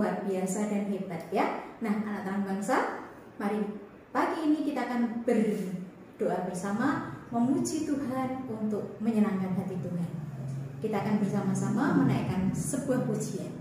luar biasa dan hebat ya. Nah, anak Terang Bangsa, mari pagi ini kita akan berdoa bersama, memuji Tuhan untuk menyenangkan hati Tuhan. Kita akan bersama-sama menaikkan sebuah pujian.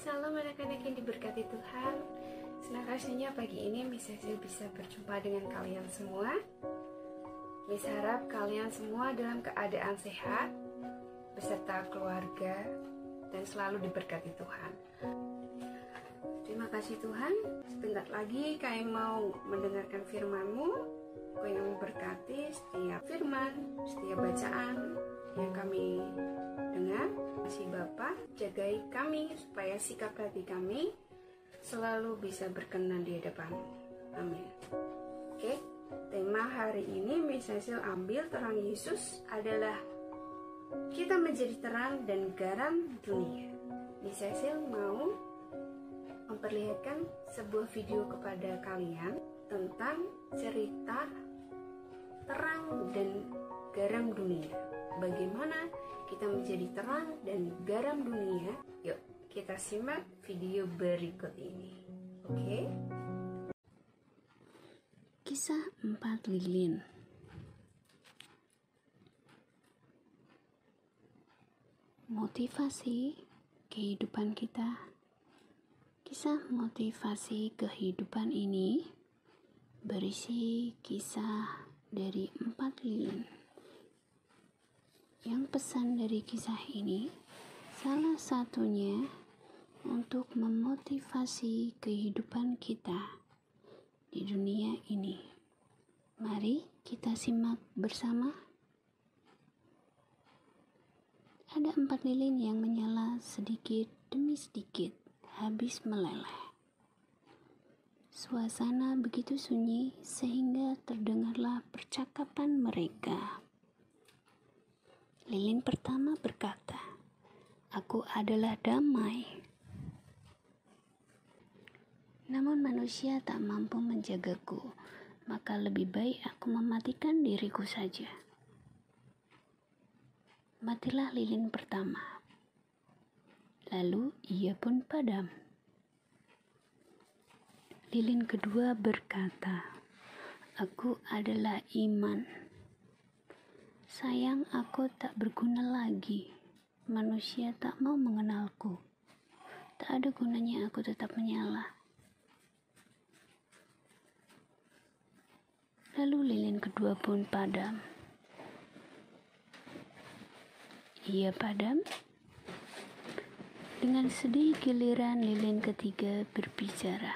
Salam anak-anak yang diberkati Tuhan. Senang rasanya pagi ini Miss Cecil bisa berjumpa dengan kalian semua. Miss harap kalian semua dalam keadaan sehat, beserta keluarga, dan selalu diberkati Tuhan. Terima kasih Tuhan, sebentar lagi kami mau mendengarkan firman-Mu. Kau yang memberkati setiap firman, setiap bacaan yang kami dengar. Terima kasih Bapa. Bapa, jagai kami supaya sikap hati kami selalu bisa berkenan di hadapan-Mu. Amin. Oke, tema hari ini Miss Cecil ambil terang Yesus adalah kita menjadi terang dan garam dunia. Miss Cecil mau memperlihatkan sebuah video kepada kalian tentang cerita terang dan garam dunia. Bagaimana kita menjadi terang dan garam dunia? Yuk, kita simak video berikut ini. Oke? Kisah 4 lilin. Motivasi kehidupan kita. Kisah motivasi kehidupan ini berisi kisah dari 4 lilin. Yang pesan dari kisah ini salah satunya untuk memotivasi kehidupan kita di dunia ini. Mari kita simak bersama. Ada 4 lilin yang menyala sedikit demi sedikit, habis meleleh. Suasana begitu sunyi sehingga terdengarlah percakapan mereka. Lilin pertama berkata, "Aku adalah damai." Namun manusia tak mampu menjagaku, maka lebih baik aku mematikan diriku saja. Matilah lilin pertama. Lalu ia pun padam. Lilin kedua berkata, "Aku adalah iman. Sayang, aku tak berguna lagi. Manusia tak mau mengenalku. Tak ada gunanya aku tetap menyala." Lalu lilin kedua pun padam. Ia padam. Dengan sedih giliran lilin ketiga berbicara,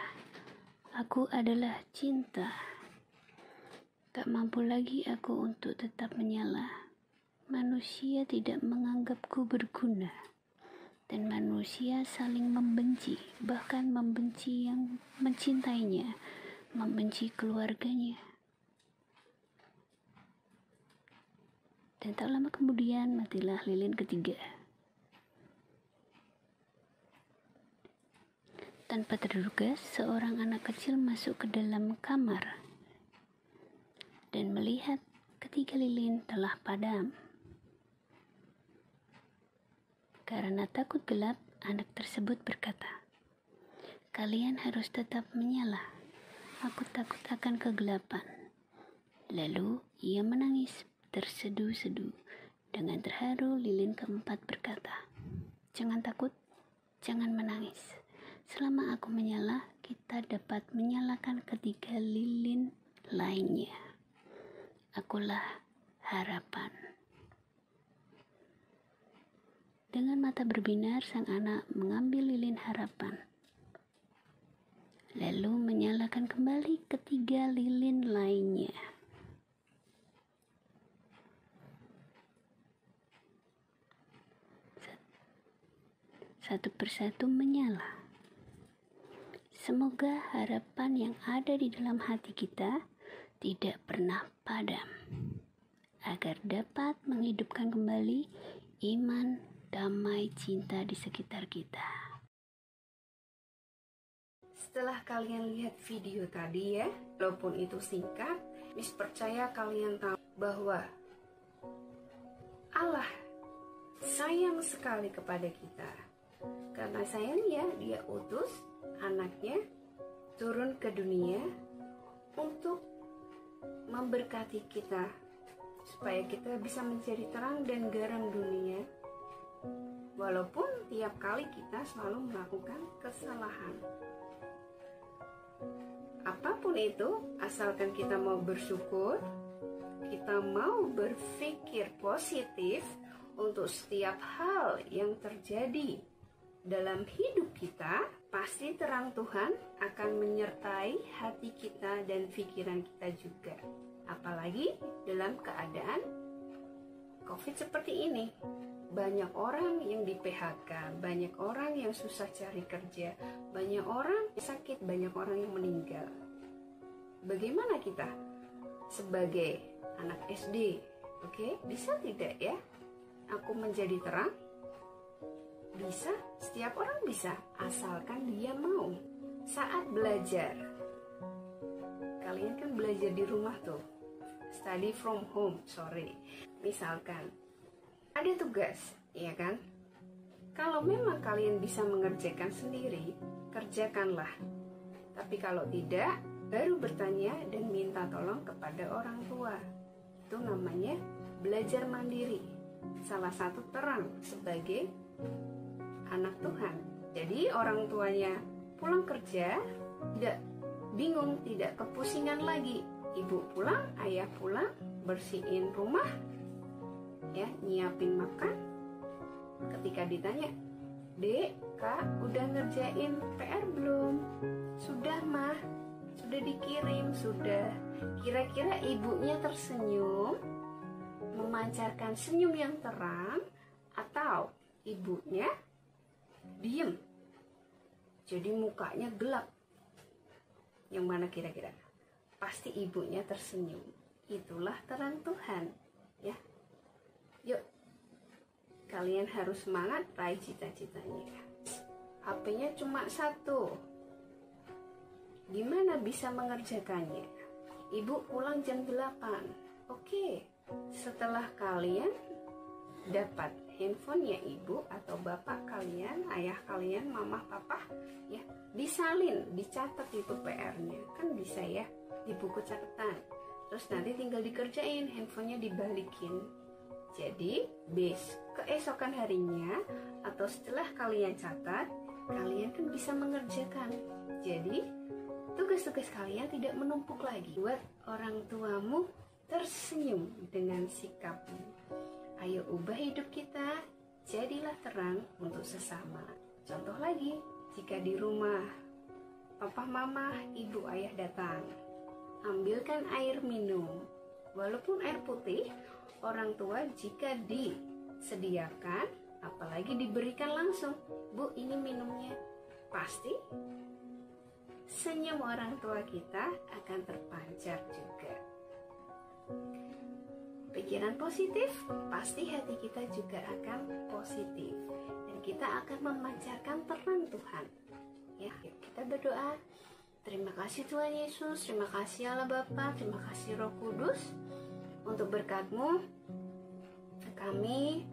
"Aku adalah cinta. Tak mampu lagi aku untuk tetap menyala. Manusia tidak menganggapku berguna. Dan manusia saling membenci, bahkan membenci yang mencintainya, membenci keluarganya." Dan tak lama kemudian matilah lilin ketiga. Tanpa terduga, seorang anak kecil masuk ke dalam kamar dan melihat ketiga lilin telah padam. Karena takut gelap, anak tersebut berkata, "Kalian harus tetap menyala. Aku takut akan kegelapan." Lalu ia menangis terseduh-seduh. Dengan terharu, lilin keempat berkata, "Jangan takut, jangan menangis. Selama aku menyala, kita dapat menyalakan ketiga lilin lainnya. Akulah harapan." Dengan mata berbinar, sang anak mengambil lilin harapan, lalu menyalakan kembali ketiga lilin lainnya. Satu persatu menyala. Semoga harapan yang ada di dalam hati kita tidak pernah padam, agar dapat menghidupkan kembali iman, damai, cinta di sekitar kita. Setelah kalian lihat video tadi ya, walaupun itu singkat, Miss percaya kalian tahu bahwa Allah sayang sekali kepada kita. Karena sayangnya, Dia utus anaknya turun ke dunia untuk memberkati kita, supaya kita bisa menjadi terang dan garam dunia, walaupun tiap kali kita selalu melakukan kesalahan. Apapun itu, asalkan kita mau bersyukur, kita mau berpikir positif untuk setiap hal yang terjadi dalam hidup kita, pasti terang Tuhan akan menyertai hati kita dan pikiran kita juga. Apalagi dalam keadaan COVID seperti ini. banyak orang yang di PHK, banyak orang yang susah cari kerja, banyak orang sakit, banyak orang yang meninggal. Bagaimana kita sebagai anak SD? Oke, bisa tidak ya aku menjadi terang? Bisa, setiap orang bisa, asalkan dia mau. Saat belajar, kalian kan belajar di rumah tuh, study from home, misalkan ada tugas, ya kan? Kalau memang kalian bisa mengerjakan sendiri, kerjakanlah. Tapi kalau tidak, baru bertanya dan minta tolong kepada orang tua. Itu namanya belajar mandiri. Salah satu terang sebagai anak Tuhan. Jadi orang tuanya pulang kerja, tidak bingung, tidak kepusingan lagi. Ibu pulang, ayah pulang, bersihin rumah, ya, nyiapin makan. Ketika ditanya, Dek, Kak, udah ngerjain PR belum? Sudah, Mah. Sudah dikirim, sudah. Kira-kira ibunya tersenyum, memancarkan senyum yang terang, atau ibunya diem, jadi mukanya gelap? Yang mana kira-kira? Pasti ibunya tersenyum. Itulah terang Tuhan, ya. Yuk, kalian harus semangat raih cita-citanya. HP-nya cuma satu. Gimana bisa mengerjakannya? Ibu pulang jam 8. Oke, setelah kalian dapat handphonenya ibu atau bapak kalian, ayah kalian, mama, papa, ya, disalin, dicatat itu PR-nya. Kan bisa ya, di buku catatan. Terus nanti tinggal dikerjain, handphonenya dibalikin. Jadi, keesokan harinya atau setelah kalian catat, kalian kan bisa mengerjakan. Jadi, tugas-tugas kalian tidak menumpuk lagi. Buat orang tuamu tersenyum dengan sikapmu. Ayo ubah hidup kita, jadilah terang untuk sesama. Contoh lagi, jika di rumah papa, mama, ibu, ayah datang, ambilkan air minum. Walaupun air putih, orang tua jika disediakan, apalagi diberikan langsung, Bu, ini minumnya, pasti senyum orang tua kita akan terpancar juga. Pikiran positif, pasti hati kita juga akan positif, dan kita akan memancarkan terang Tuhan. Ya, kita berdoa. Terima kasih Tuhan Yesus, terima kasih Allah Bapa, terima kasih Roh Kudus untuk berkat-Mu. Kami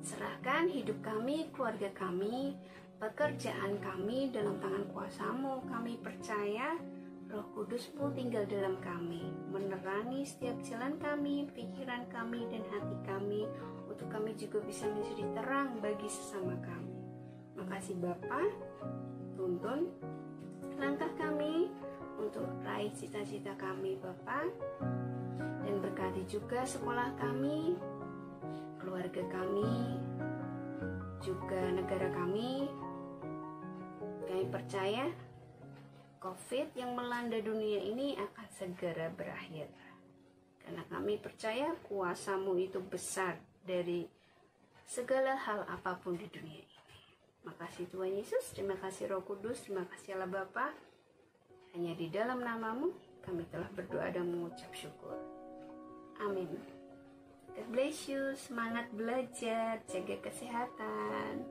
serahkan hidup kami, keluarga kami, pekerjaan kami dalam tangan kuasa-Mu. Kami percaya Roh Kudus-Mu tinggal dalam kami, menerangi setiap jalan kami, pikiran kami, dan hati kami, untuk kami juga bisa menjadi terang bagi sesama kami. Makasih Bapa, tuntun langkah kami untuk raih cita-cita kami Bapa, dan berkati juga sekolah kami, keluarga kami, juga negara kami. Kami percaya COVID yang melanda dunia ini akan segera berakhir, karena kami percaya kuasa-Mu itu besar dari segala hal apapun di dunia ini. Makasih Tuhan Yesus, terima kasih Roh Kudus, terima kasih Allah Bapa. Hanya di dalam nama-Mu kami telah berdoa dan mengucap syukur. Amin. God bless you, semangat belajar, jaga kesehatan.